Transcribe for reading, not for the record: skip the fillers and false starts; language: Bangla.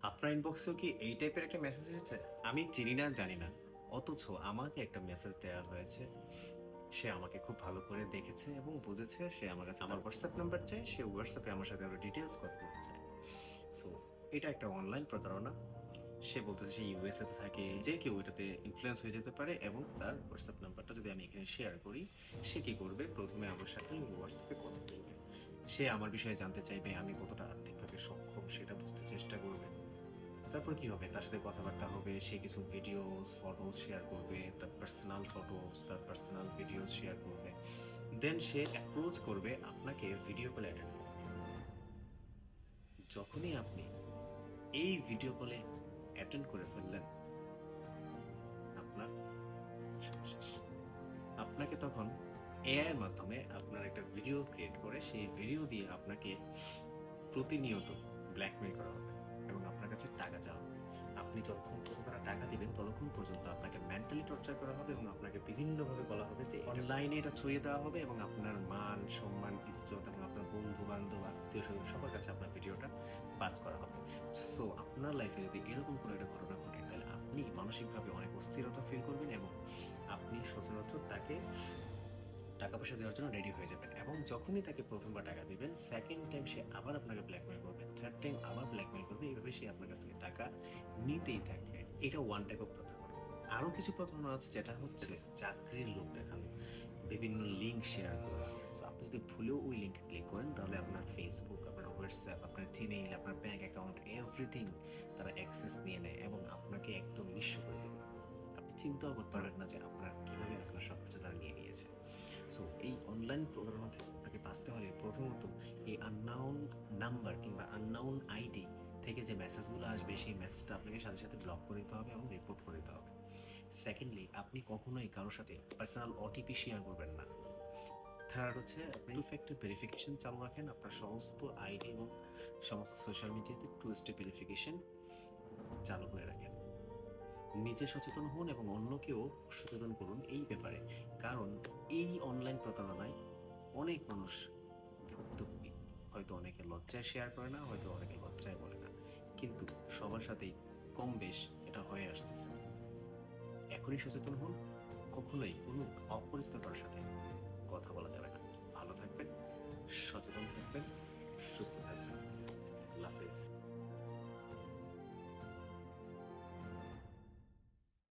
আপনার ইনবক্সেও কি এই টাইপের একটা মেসেজ এসেছে? আমি চিনি না, জানি না। অথচ আমাকে একটা মেসেজ দেয়া হয়েছে। সে আমাকে খুব ভালো করে দেখেছে এবং বুঝেছে। সে আমার কাছে আমার WhatsApp নাম্বার চায়। সে WhatsApp এ আমার সাথে আরো ডিটেইলস কথা বলতে চায়। সো এটা একটা অনলাইন প্রতারণা। সে বলতেছে সে USA তে থাকে। যে কেউ এটাতে ইনফ্লুয়েন্স হয়ে যেতে পারে এবং তার WhatsApp নাম্বারটা যদি আমি এখানে শেয়ার করি, সে কি করবে? ১ম এ আমার সাথে WhatsApp এ কথা বলবে। সে আমার বিষয়ে জানতে চাইবে, আমি কতটা আর্থিকভাবে সক্ষম সেটা বুঝতে চেষ্টা করবে। তারপর কি হবে? তার সাথে কথাবার্তা হবে। সে কিছু ভিডিওস, ফটোস শেয়ার করবে। তার পার্সোনাল ফটোস, তার পার্সোনাল ভিডিওস শেয়ার করবে। দেন সে অ্যাপ্রোচ করবে আপনাকে ভিডিও কলে অ্যাটেন্ড করতে। যখনই আপনি এই ভিডিও কলে অ্যাটেন্ড করে ফেললেন, আপনার সব শেষ। আপনাকে তখন AI এর মাধ্যমে আপনার একটা ভিডিও ক্রিয়েট করে সেই ভিডিও দিয়ে আপনাকে প্রতিনিয়ত ব্ল্যাকমেইল করা হবে এবং আপনার কাছে টাকা চাওয়া হবে। আপনি যতক্ষণ পর্যন্ত তারা টাকা দিবেন, ততক্ষণ পর্যন্ত আপনাকে মেন্টালি টর্চার করা হবে এবং আপনাকে বিভিন্নভাবে বলা হবে যে অনলাইনে এটা ছড়িয়ে দেওয়া হবে এবং আপনার মান, সম্মান, ইজ্জত এবং আপনার বন্ধু-বান্ধব, আত্মীয়স্বজন সবার কাছে আপনার ভিডিওটা পাস করা হবে। সো আপনার লাইফে যদি এরকম কোনো একটা ঘটনা ঘটে, তাহলে আপনি মানসিকভাবে অনেক অস্থিরতা ফিল করবেন এবং আপনি সচরাচর তাকে টাকা-পয়সা দেওয়ার জন্য রেডি হয়ে যাবেন এবং যখনই তাকে ১ম বার টাকা দিবেন, 2nd টাইম সে আবার আপনাকে ব্ল্যাকমেইল করবে, 3rd টাইম আবার ব্ল্যাকমেইল করবে। এভাবে সে আপনার কাছ থেকে টাকা নিতেই থাকবে। এটা ওয়ান টাইপ অফ প্রতারণা। আরো কিছু প্রতারণা আছে যেটা হচ্ছে চাকরির লোভ দেখানো, বিভিন্ন লিঙ্ক শেয়ার করা। সো আপনি যদি ভুলেও ওই লিঙ্কে ক্লিক করেন তাহলে আপনার Facebook, আপনার WhatsApp, আপনার Gmail, আপনার ব্যাংক অ্যাকাউন্ট এভরিথিং তারা অ্যাক্সেস নিয়ে নেয় এবং আপনাকে একদম নিঃস্ব করে দেবে। আপনি চিন্তাও করতে পারবেন না যে আপনার কিভাবে আপনার সবকিছু তারা নিয়ে নিয়েছে। সো এই অনলাইন প্রতারণা থেকে আপনাকে বাঁচতে হলে প্রথমত এই আননাউন নাম্বার কিংবা আননাউন আইডি থেকে যে মেসেজগুলো আসবে সেই মেসেজটা আপনাকে সাথে সাথে ব্লক করে দিতে হবে এবং রিপোর্ট করে দিতে হবে। সেকেন্ডলি আপনি কখনোই কারো সাথে পার্সোনাল ওটিপি শেয়ার করবেন না। থার্ড হচ্ছে আপনি টু ফ্যাক্টর ভেরিফিকেশন চালু রাখেন আপনার সমস্ত আইডি এবং সমস্ত সোশ্যাল মিডিয়াতে টু স্টেপ ভেরিফিকেশন চালু করে রাখেন। নিজে সচেতন হন এবং অন্যকেও সচেতন করুন এই ব্যাপারে। কারণ এই অনলাইন প্রতারণায় অনেক মানুষ ভুক্তভোগী। হয়তো অনেকে লজ্জায় শেয়ার করে না, হয়তো অনেকে লজ্জায় বলে না। কিন্তু সবার সাথেই কম বেশ এটা হয়ে আসতেছে। এখনই সচেতন হন, কখনোই কোনো অপরিচিত কারোর সাথে কথা বলা যাবে না। ভালো থাকবেন, সচেতন থাকবেন, সুস্থ থাকবেন। আল্লাহ হাফেজ।